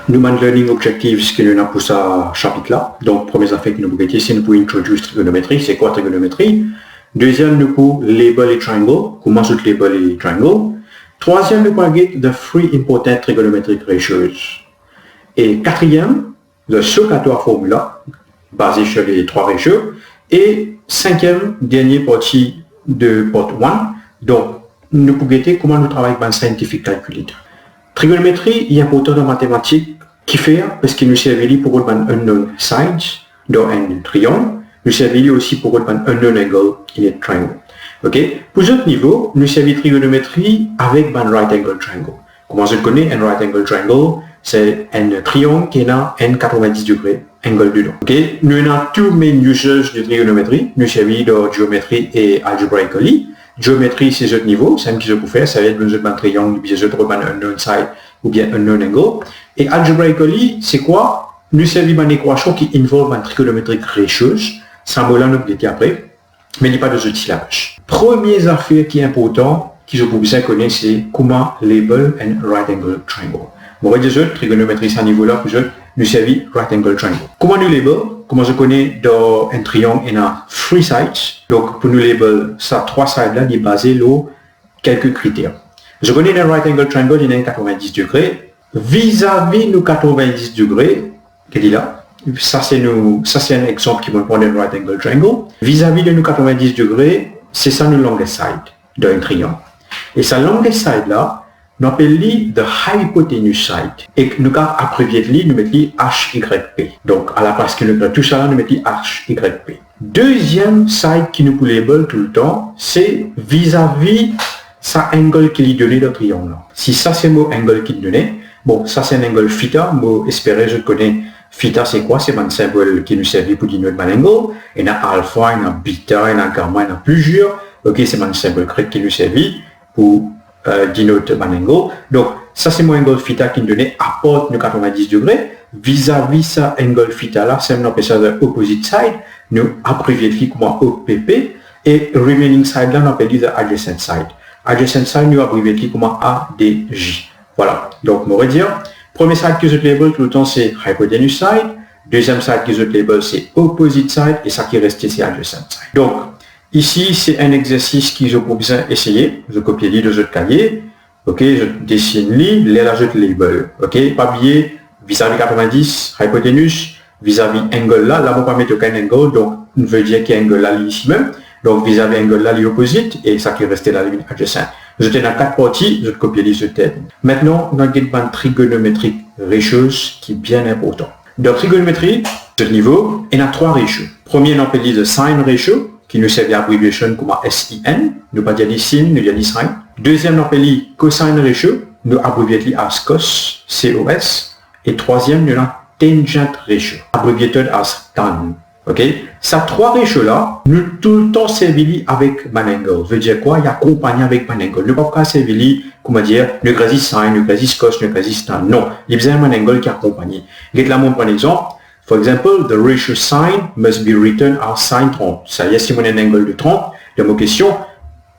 nous avons learning objectives qui nous a pour ce chapitre-là. Donc, premier affaire que nous avons c'est nous pour introduire trigonométrie. C'est quoi trigonométrie? Deuxième, nous pour label et triangle. Comment se label et triangle? Troisième, nous pour get the three important trigonometric ratios. Et quatrième, le socatoire formula basé sur les trois ratios. Et cinquième, dernière partie de part 1. Donc, nous pour guetter comment nous travaillons avec un scientific calculator. Trigonométrie est important dans mathématiques qui fait parce qu'il nous sert pour un unknown side dans un triangle. Nous sert aussi pour un unknown angle in a triangle. Ok? Pour ce niveau, nous servons trigonométrie avec un right angle triangle. Comment je connais un right angle triangle? C'est un triangle qui a un 90 degrés angle dedans. Ok? Nous avons tous les usages de trigonométrie. Nous servons dans géométrie et algebraically. Géométrie, c'est ce niveau, c'est ce que je peux faire, ça va être un triangle, puis c'est un unknown side ou bien un unknown angle. Et algebraically, c'est quoi? Nous servons une équation qui involve un trigonometric ratios. Ça mot-là, nous le après, mais il n'y a pas de syllabus. Première affaire qui est important, qui je peux bien connaître, c'est comment label un right angle triangle. Bon, dire trigonométrie, c'est un niveau-là, nous servons right angle triangle. Comment nous label? Comment je connais dans un triangle, il y a 3 sides. Donc, pour nous label, ça 3 sides-là, il est basé sur quelques critères. Je connais un right angle triangle, il y a 90 degrés. Vis-à-vis nos 90 degrés, qu'est-ce qu'il là? Ça, c'est un exemple qui me prend un right angle triangle. Vis-à-vis de nos 90 degrés, c'est ça notre longest side d'un triangle. Et sa longest side-là, nous appelons the hypotenuse side. Et nous avons abrévié, nous mettons HYP. Donc, à la place que nous avons tout ça, nous mettons HYP. Deuxième side qui nous peut label tout le temps, c'est vis-à-vis sa angle qui est donné dans le triangle. Si ça, c'est mon angle qui est donné, bon, ça, c'est un angle θ. Moi, espérer, je connais θ, c'est quoi? C'est un symbole qui nous sert pour dire notre angle. Il y a alpha, il y a bêta, il y a gamma, il y a plusieurs. Ok, c'est un symbole grec qui nous sert pour denote mon angle. Donc, ça c'est mon angle θ qui me donnait à part de 90 degrés. Vis-à-vis ça angle θ là, c'est on appelle ça le opposite side. Nous abrévions comme OPP. Et remaining side là, on appelle the adjacent side. Adjacent side, nous abrévions comme ADJ. Voilà. Donc, on va dire, premier side que je label tout le temps, c'est hypotenuse side. Deuxième side que je label, c'est opposite side. Et ça qui reste, c'est adjacent side. Donc, ici, c'est un exercice que je peux bien essayer. Je copie les deux autres cahiers. Ok, je dessine les là, je label. Ok, pas oublier, vis-à-vis 90, hypotenuse, vis-à-vis angle là, là, on ne va pas mettre aucun angle, donc, on veut dire qu'il y a angle là, ici même. Donc, vis-à-vis angle là, l'opposite, et ça qui restait là, adjacent. Je t'ai dans 4 parties, je copie les autres thèmes. Maintenant, on a une trigonométrique ratios qui est bien important. Dans trigonométrie, ce niveau, il y a 3 ratios. Premier, on appelle le sine ratio, qui nous sert d'abréviation comme SIN, nous pas dire sin, nous dire sin. Deuxième, nous appelons cosine ratio, nous abrévions as cos, COS. Et troisième, nous avons tangent ratio, abrévié as tan. Ok? Ces 3 ratios-là, nous tout le temps servons avec man angle. Veut dire quoi? Il y a accompagné avec man angle. Nous ne pouvons pas servir, comment dire, nous grésis sin, nous grésis cos, nous grésis tan. Non. Il y a besoin d'un man angle qui accompagne. Regarde là, mon point exemple. For example, the ratio sine must be written as sine 30. Ça y est, si on a un angle de 30, de ma question,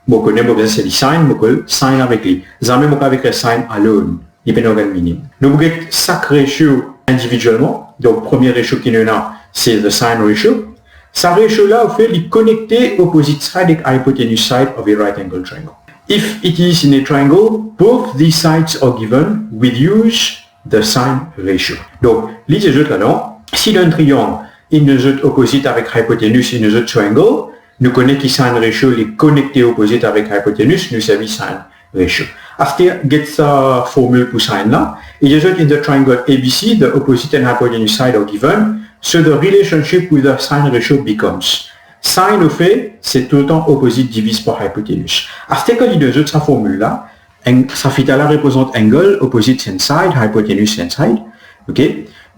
je connais mon c'est sine, je connais sine avec lui. Jamais je avec le sine alone. Il y a un angle minime. Nous avons chaque ratio individuellement. Donc, premier ratio qui nous a, c'est le sine ratio. Ce ratio-là, au fait, il est connecté opposite side avec hypotenuse side of a right angle triangle. If it is in a triangle, both these sides are given, we use the sine ratio. Donc, les autres là-dedans, si dans un triangle, il nous est opposite avec hypoténuse, il nous est triangle, nous connaissons que sine ratio est connecté opposite avec hypoténuse, nous savons sine ratio. After get sa formule pour sine là, il is in the triangle ABC, the opposite and hypotenuse side are given, so the relationship with the sine ratio becomes sine au fait, c'est tout le temps opposite divisé par hypoténuse. After que il nous est sa formule là, sa θ là représente angle, opposite side, hypotenuse side, ok?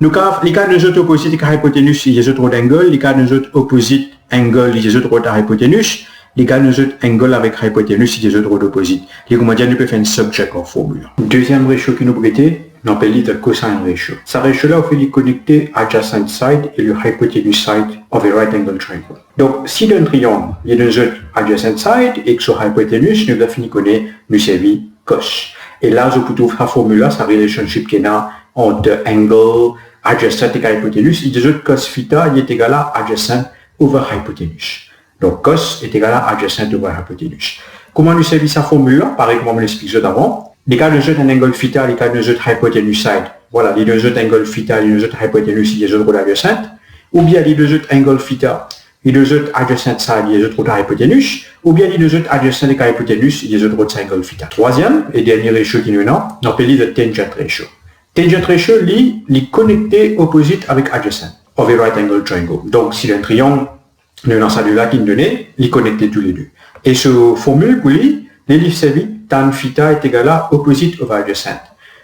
Nous avons les cas de autres opposites avec hypoténuse, il y a autres d'angle, les cas de autres opposites angle, il y a autres hypoténuse, les cas de autres angle avec hypoténuse, il y a autres opposites. Les comédiens nous peuvent faire une subject en formule. Deuxième ratio qui nous prêtait, on appelle le cosine ratio. Ce ratio-là, on fait connecter adjacent side et le hypotenuse side of a right angle triangle. Donc, si dans un triangle, il y a deux autres adjacent side et que sur hypoténuse, nous avons fini connaître, nous servir cos. Et là, je peux trouver la formule, sa relationship qu'il y a entre angle, adjacent et hypoténuse. Et des autres cos theta, il est égal à adjacent over hypoténuse. Donc, cos est égal à adjacent over hypoténuse. Comment nous servir cette formule-là? Pareil comme on me l'explique avant. Les cas de jeu d'un angle theta, les cas de jeu de hypoténuse side. Voilà, les deux jeux d'angle theta, les deux jeux de hypoténuse, les jeux de adjacent. Ou bien les deux jeux d'angle theta, les deux jeux adjacent side, les jeux de hypoténuse. Ou bien les deux jeux adjacent et hypoténuse, les jeux de angle theta. Troisième et dernier ratio qui nous a, on appelle le tangent ratio. Tangent ratio, est connecté opposite avec adjacent, of a right angle triangle. Donc, si le triangle, nous avons celui-là qui nous donne, il est connecté tous les deux. Et ce formule, pour lui, les livres servis, tan theta est égal à opposite over adjacent.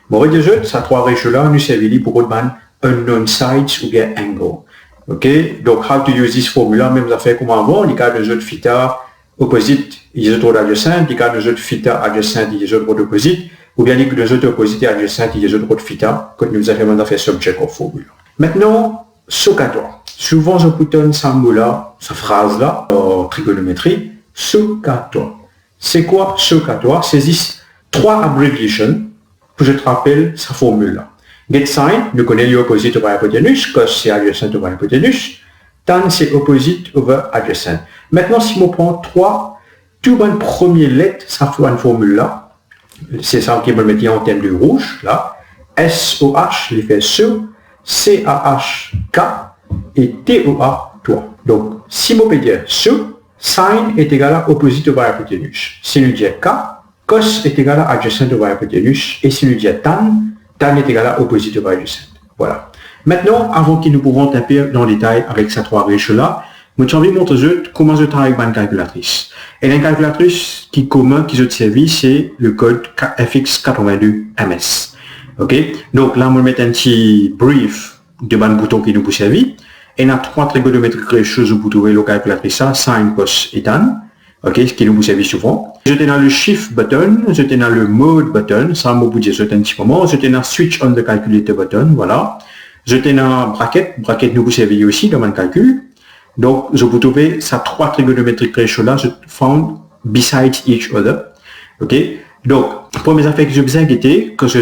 Bon, et déjà, ces trois ratios-là, nous servent pour autrement unknown sides ou bien angle. OK? Donc, how to use this formula, même affaire comme avant, les cas de jeu de theta opposite, il y a d'autres adjacent, les cas de jeu de theta adjacent, il y a d'autres opposite, ou bien les cas de jeu opposite et adjacent, il y a d'autres theta, quand nous avons fait subject of formula. Maintenant, socatoire. Souvent, je boutonne ce mot-là, cette phrase-là, en trigonométrie, socatoire. C'est quoi socatoire? C'est trois abréviations que je te rappelle sa formule-là. Get sign, nous connaissons l'opposite over hypoténuse, cos c'est adjacent over hypoténuse, tan c'est opposite over adjacent. Maintenant, si on prend tout les premières lettres, ça fait une formule-là, c'est ça qui me met en termes de rouge, là, SOH, l'effet SO, CAH, et TOA, toi. Donc, si on peut dire SO, sin est égal à opposite over hypoténuse. Si nous disons K, cos est égal à adjacent over hypoténuse. Et si nous disons tan est égal à opposite over adjacent. Voilà. Maintenant, avant que nous pouvons taper dans le détail avec ces trois ratios-là, j'ai envie de montrer comment je travaille avec une calculatrice. Et la calculatrice qui est commune, qui je servi, c'est le code FX82MS. OK? Donc là, on va mettre un petit brief de ban bouton qui nous peut servir. Et on a trois trigonométriques ratios pour trouver la calculatrice, sin, cos et tan. OK? Ce qui nous peut servir souvent. J'étais dans le shift button, j'étais dans le mode button, ça m'a vous dire un petit moment. J'étais dans switch on the calculator button, voilà. J'étais dans bracket nous peut servir aussi dans mon calcul. Donc, je peux trouver ces trois trigonométriques ratios-là, je found beside each other. OK? Donc, première affaire que je vous inquiéter, que je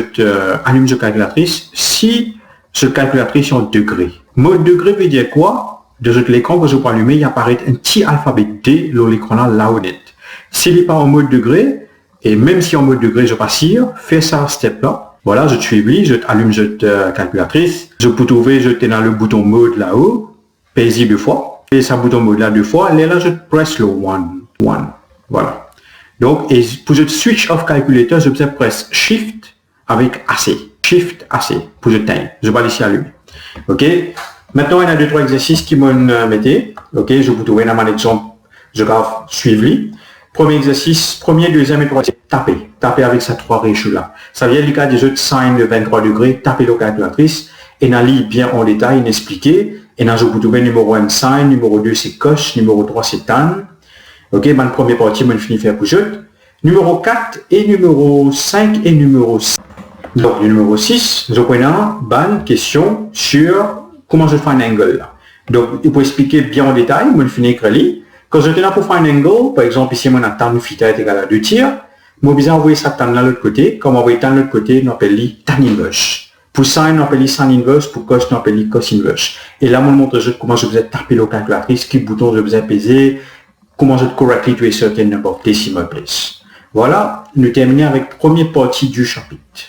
allume cette calculatrice, si cette calculatrice est en degrés. Mode degré veut dire quoi? De l'écran que je peux allumer, il apparaît un petit alphabet D dans l'écran-là, là où est. S'il n'est pas en mode degré, et même si en mode degré, je passe hier, fais ça, step-là. Voilà, je suis je allume cette calculatrice. Je peux trouver, je dans le bouton mode là-haut, pèse deux fois. Et ça bouton mode là deux fois, et là je presse le one. Voilà. Donc, et pour le switch off calculator, je presse shift avec AC. Shift AC pour je teindre. Je vais ici allumer. OK. Maintenant, il y a deux, trois exercices qui m'ont metté. OK. Je vous trouver dans mon exemple. Je vais suivre. Premier exercice, premier, deuxième et troisième. Taper. Taper avec ces trois ratios là. Ça vient du cas des autres sin de 23 degrés. Taper la calculatrice. Et on lit bien en détail, expliqué. Et là, je vous trouve numéro 1, sin, numéro 2, c'est cos, numéro 3, c'est tan. OK, ma première partie, je finis faire pour jeu. Numéro 4 et numéro 5 et numéro 6. Donc, numéro 6, je prends une question sur comment je fais un angle. Donc, pour expliquer bien en détail, je finis écrire. Quand je là pour faire un angle, par exemple, ici, mon tan theta est égal à 2 tiers. Je vais envoyer ça tan de l'autre côté. Comme on envoie tan de l'autre côté, on appelle tan inverse. Pour sin, on appelle sin inverse. Pour cos, on appelle cos inverse. Et là, je montre comment je vous ai tapé la calculatrice, quel bouton je vous ai pesé, comment je correctly to a certain number of decimal place. Voilà, nous terminons avec la première partie du chapitre.